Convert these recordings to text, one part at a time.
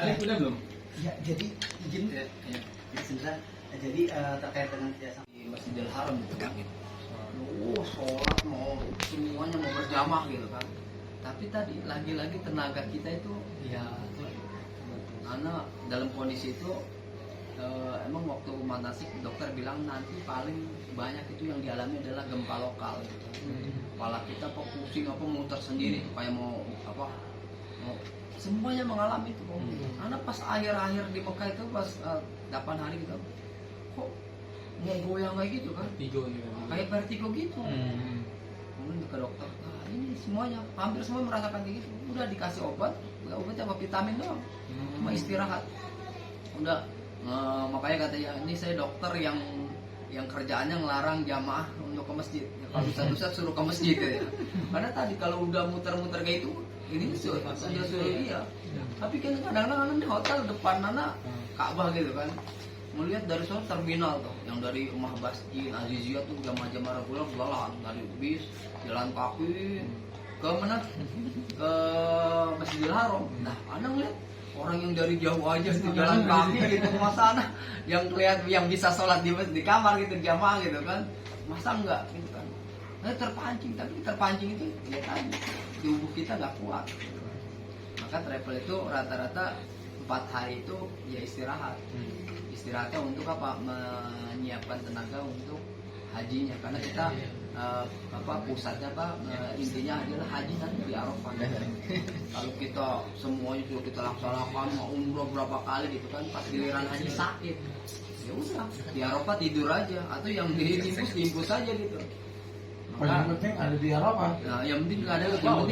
Udah belum? Ya, jadi izin ya, sebentar. Jadi terkait dengan kerjasama di Masjidil Haram gitu kan. Sholat mau semuanya mau berjamaah gitu kan. Tapi tadi lagi-lagi tenaga kita itu ya karena dalam kondisi itu emang waktu manasik dokter bilang nanti paling banyak itu yang dialami adalah gempa lokal gitu. Kepala kita kok pusing apa muter sendiri kayak mau semuanya mengalami itu. Karena pas akhir-akhir di Mekah itu pas 8 hari gitu kok mau goyang kayak gitu kan, kayak vertigo gitu. Kemudian ke dokter, ini semuanya hampir semua merasakan kayak gitu. Udah dikasih obatnya apa vitamin doang, cuma istirahat. Udah makanya katanya ini saya dokter yang kerjaannya ngelarang jamaah untuk ke masjid. Ya, kalau Ustaz suruh ke masjid ya. Karena tadi kalau udah muter-muter kayak itu, ini suruh iya. Tapi kan kadang-kadang di hotel depan mana Ka'bah gitu kan. Melihat dari sana terminal tuh, yang dari rumah Basjid, Aziziyah tuh jamaah-jamaah reguler belalang dari bis, jalan kaki ke mana? Ke Masjidil Haram. Nah, Anda ngeliat orang yang dari jauh aja tuh jalan kaki gitu ke sana, yang lihat yang bisa sholat di kamar gitu jamaah gitu kan, masa enggak gitu kan? Nah, terpancing itu ya tadi tubuh kita nggak kuat. Maka travel itu rata-rata 4 hari itu ya istirahatnya untuk apa, menyiapkan tenaga untuk hajinya, karena kita pusatnya intinya adalah haji nanti di Arafah. Kalau kita semuanya sudah kita laksanakan mau umroh berapa kali gitu kan, pas giliran haji sakit ya udah di Arafah tidur aja, atau yang diimpus aja gitu. Yang penting ada di Arafah. Nah, yang penting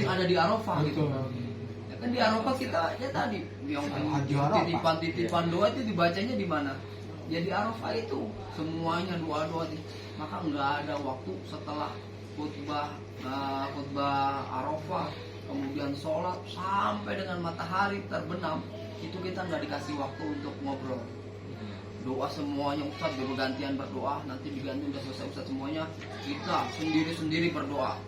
ada di Arafah gitu. Ya kan di Arafah kita ya tadi yang titipan doa itu dibacanya di mana? Ya di Arafah itu semuanya doa-doa. Maka nggak ada waktu setelah khutbah Arafah kemudian sholat sampai dengan matahari terbenam itu kita nggak dikasih waktu untuk ngobrol. Doa semuanya Ustaz bergantian berdoa, nanti diganti udah selesai Ustaz semuanya kita sendiri-sendiri berdoa.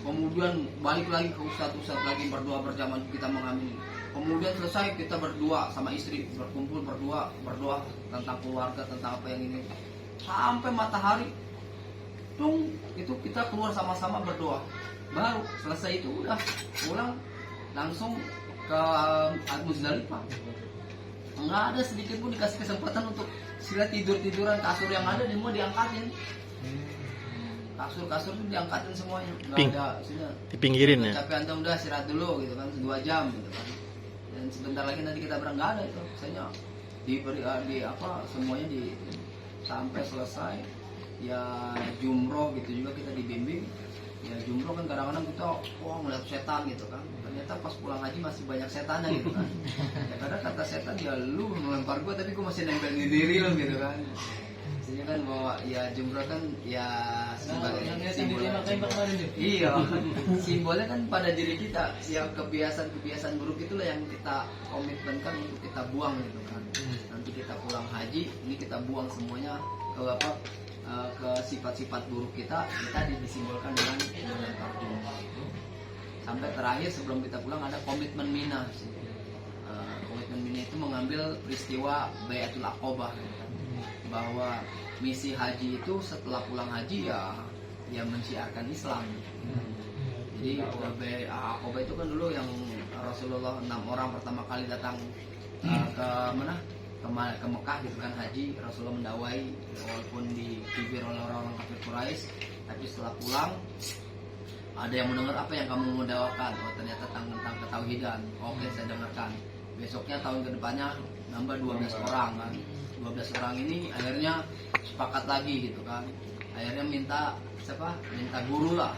Kemudian balik lagi ke Ustaz lagi berdoa berjamaah kita mengamini. Kemudian selesai kita berdua sama istri berkumpul berdoa tentang keluarga, tentang apa yang ini sampai matahari tung itu kita keluar sama-sama berdoa. Baru selesai itu udah pulang langsung ke Muzdalifah. Nggak ada sedikit pun dikasih kesempatan untuk sila tiduran kasur yang ada semua diangkatin. Kasur itu diangkatin semuanya. Nggak ada dipinggirin ya. Capek antum udah istirahat dulu gitu kan 2 jam gitu kan. Dan sebentar lagi nanti kita berangkat, nggak ada itu. Misalnya semuanya sampai selesai ya jumroh gitu juga kita dibimbing. Ya jumroh kan kadang-kadang kita ngeliat setan gitu kan, ternyata pas pulang haji masih banyak setannya gitu kan. Ya kadang kata setan ya lu melempar gua tapi gua masih nempel di diri lu gitu kan. Maksudnya kan bahwa ya jumroh kan ya simbolnya kan pada diri kita, yang kebiasaan buruk itulah yang kita komitmenkan untuk kita buang gitu kan. Nanti kita pulang haji ini kita buang semuanya ke sifat-sifat buruk kita disimbolkan dengan melempar jumroh. Sampai terakhir sebelum kita pulang ada komitmen Mina. Komitmen Mina itu mengambil peristiwa Baiatul Aqobah gitu kan. Bahwa misi haji itu setelah pulang haji ya mensiarkan Islam. Jadi Aqobah itu kan dulu yang Rasulullah 6 orang pertama kali datang ke Mekah gitu kan haji. Rasulullah mendawai walaupun dicibir oleh orang-orang kafir Quraisy, tapi setelah pulang ada yang mendengar apa yang kamu mendawakan. Oh ternyata tentang ketauhidan. Oke, saya dengarkan. Besoknya tahun kedepannya nambah 12 orang kan. 12 orang ini akhirnya sepakat lagi gitu kan. Akhirnya minta guru lah.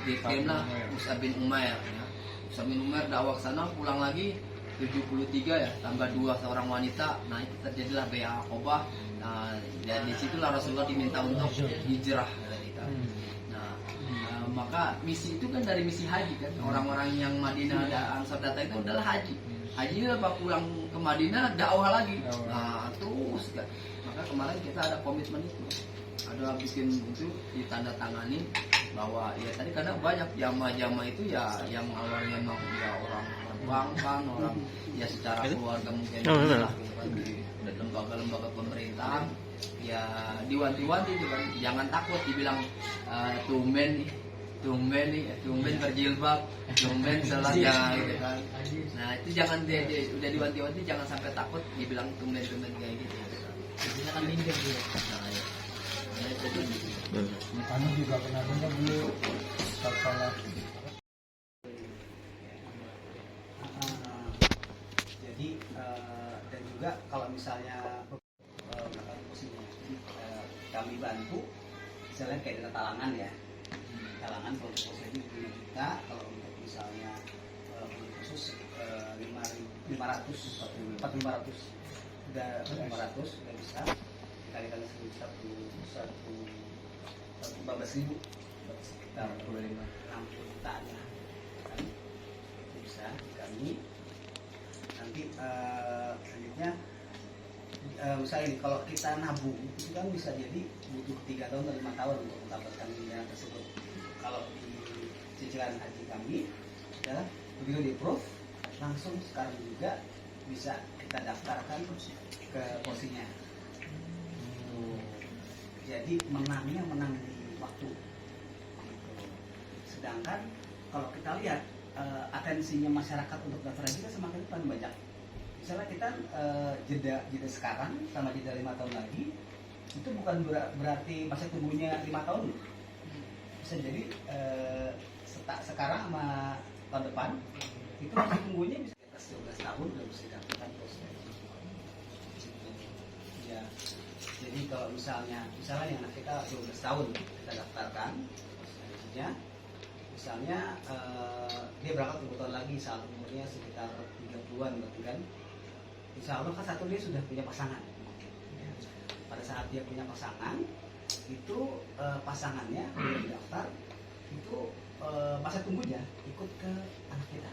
Dikirimlah Mus'ab bin Umair ya. Mus'ab bin Umair dakwah ke sana, pulang lagi 73 ya, tambah 2 seorang wanita. Nah itu terjadilah Bai'ah Aqobah. Nah dan disitulah Rasulullah diminta untuk hijrah kita. Maka misi itu kan dari misi haji kan. Orang-orang yang Madinah dan Ansar datang itu adalah haji. Haji itu apa, pulang ke Madinah dakwah lagi. Nah terus kan. Maka kemarin kita ada komitmen itu, ada bikin itu ditandatangani bahwa ya tadi kadang banyak jamaah itu ya yang awalnya memang ya orang uang kan orang ya secara keluarga mungkin lah gitu kan di lembaga-lembaga pemerintah ya diwanti-wanti itu kan jangan takut dibilang tumben tumben berjilbab tumben sholat ya gitu kan. Nah itu jangan udah diwanti-wanti jangan sampai takut dibilang tumben kayak gitu. Jadinya kan minder dia. Nah itu Kami juga pernah dengar dulu salah. Jadi dan juga kalau misalnya kami bantu misalnya kayak dana talangan ya, talangan kalau untuk posisi 5 juta, kalau untuk misalnya khusus 500 udah 500 udah bisa kalikan 14.000 sekitar 60 jutaan ya kan, bisa kami nanti selanjutnya misalnya ini kalau kita nabung itu kan bisa jadi butuh 3 tahun atau 5 tahun untuk mendapatkan dana tersebut. Kalau di cicilan haji kami adalah begitu di approve langsung sekarang juga bisa kita daftarkan ke posisinya. Jadi menangnya menang di waktu gitu. Sedangkan kalau kita lihat atensinya masyarakat untuk daftar haji kan semakin banyak. Misalnya kita jeda sekarang sama jeda 5 tahun lagi itu bukan berarti masa tunggunya 5 tahun. Bisa jadi sekarang sama tahun depan itu masa tunggunya bisa di atas 12 tahun udah bisa didaftarkan posisi ya. Jadi kalau misalnya yang kita 12 tahun kita daftarkan posisinya, misalnya dia berangkat 2 tahun lagi saat umurnya sekitar 30-an berarti kan insya Allah kan satu dia sudah punya pasangan ya. Pada saat dia punya pasangan itu pasangannya dia daftar itu masa tunggunya ikut ke anak kita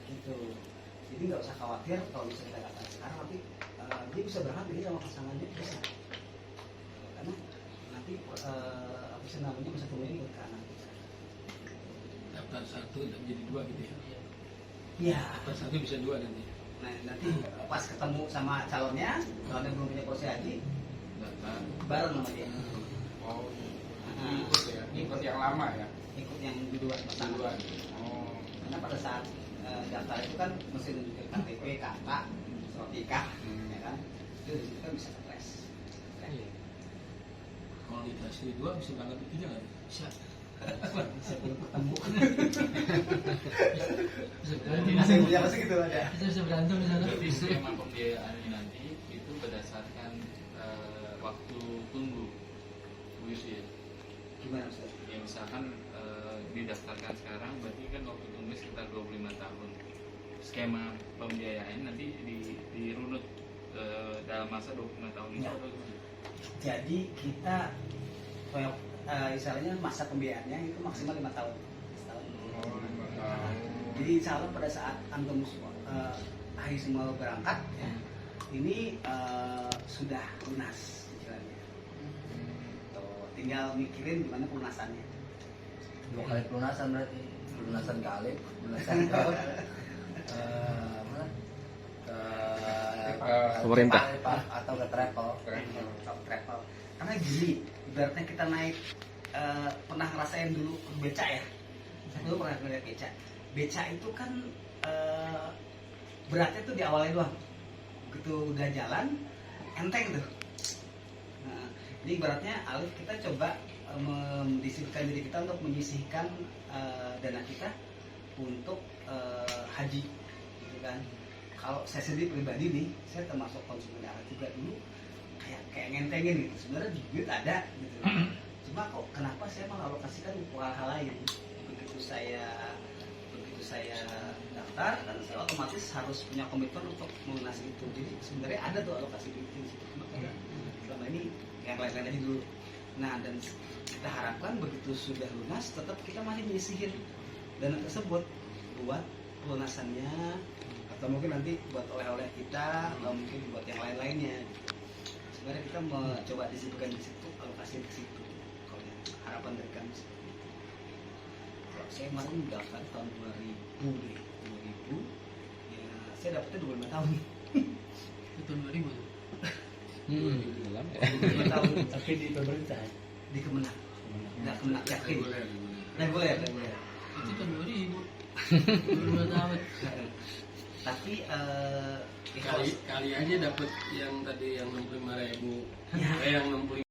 gitu. Jadi nggak usah khawatir kalau misalnya kita daftar sekarang nanti dia bisa berangkat jadi sama pasangannya bisa karena nanti apa sih namanya masa tunggunya ikut ke anak kita. Daftar 1 dan jadi 2 gitu ya. Iya. Daftar 1 bisa 2 nanti. Nah nanti pas ketemu sama calonnya belum punya posisi haji bareng sama dia. Oh, ikut ya, ikut yang lama ya, ikut yang kedua pasangan. Oh, Karena pada saat daftar itu kan mesti nunjukin KTP, kakak, surat nikah, ya kan? Itu di situ kan bisa stres. kalau dikasih 2 bisa berangkat ke 3 nggak? Bisa. Saya belum ketemu. Bisa Punya pasti gitu ada. bisa berantem di sana. Jadi skema pembiayaannya nanti itu berdasarkan waktu tunggu Bu Yusi ya. Gimana Ustaz? Ya misalkan didaftarkan sekarang berarti kan waktu tunggu sekitar 25 tahun. Skema pembiayaan nanti dirunut dalam masa 25 tahun itu. Ya. Jadi kita misalnya masa pembiayaannya itu maksimal 5 tahun. Setahun. Oh, 5 tahun. Jadi insya Allah pada saat antum hari semua berangkat ya, ini sudah lunas cicilannya. Tinggal mikirin gimana pelunasannya. 2 kali pelunasan berarti pelunasan kali pelunasan ke mana ke Pemerintah. atau ke travel. Travel. Karena gini, ibaratnya kita naik pernah ngerasain dulu beca ya. Saya dulu pernah ngeliat beca. Beca itu kan beratnya tuh di awalnya doang. Begitu udah jalan, enteng tuh. Nah, ini ibaratnya Alif kita coba mendisiplinkan diri kita untuk menyisihkan dana kita untuk haji, gitu kan. Kalau saya sendiri pribadi nih, saya termasuk konsumen darah juga dulu kayak ngentengin gitu. Sebenarnya duit ada gitu. Cuma kok kenapa saya mengalokasikan untuk hal-hal lain? Begitu saya daftar dan saya otomatis harus punya komitmen untuk melunasi itu. Jadi sebenarnya ada tuh alokasi duit di situ. Makanya selama ini yang lain-lain aja dulu. Nah dan kita harapkan begitu sudah lunas tetap kita masih menyisihin dana tersebut buat pelunasannya atau mungkin nanti buat oleh-oleh kita atau mungkin buat yang lain-lainnya. Sebenarnya kita mencoba disibukkan di situ, alokasi ke situ. Kalau yang harapan dari kami seperti itu. saya kemarin daftar tahun 2000 deh, 2000 ya saya dapetnya 25 tahun. Itu 2000 tuh. Belum ya. 25 tahun Tapi di pemerintah. di Kemenang, nggak Kemenang yakin, reguler. Itu kan 2000. 25 tahun. Tapi Kali aja dapat yang tadi yang 65.000. Ya. Yang 65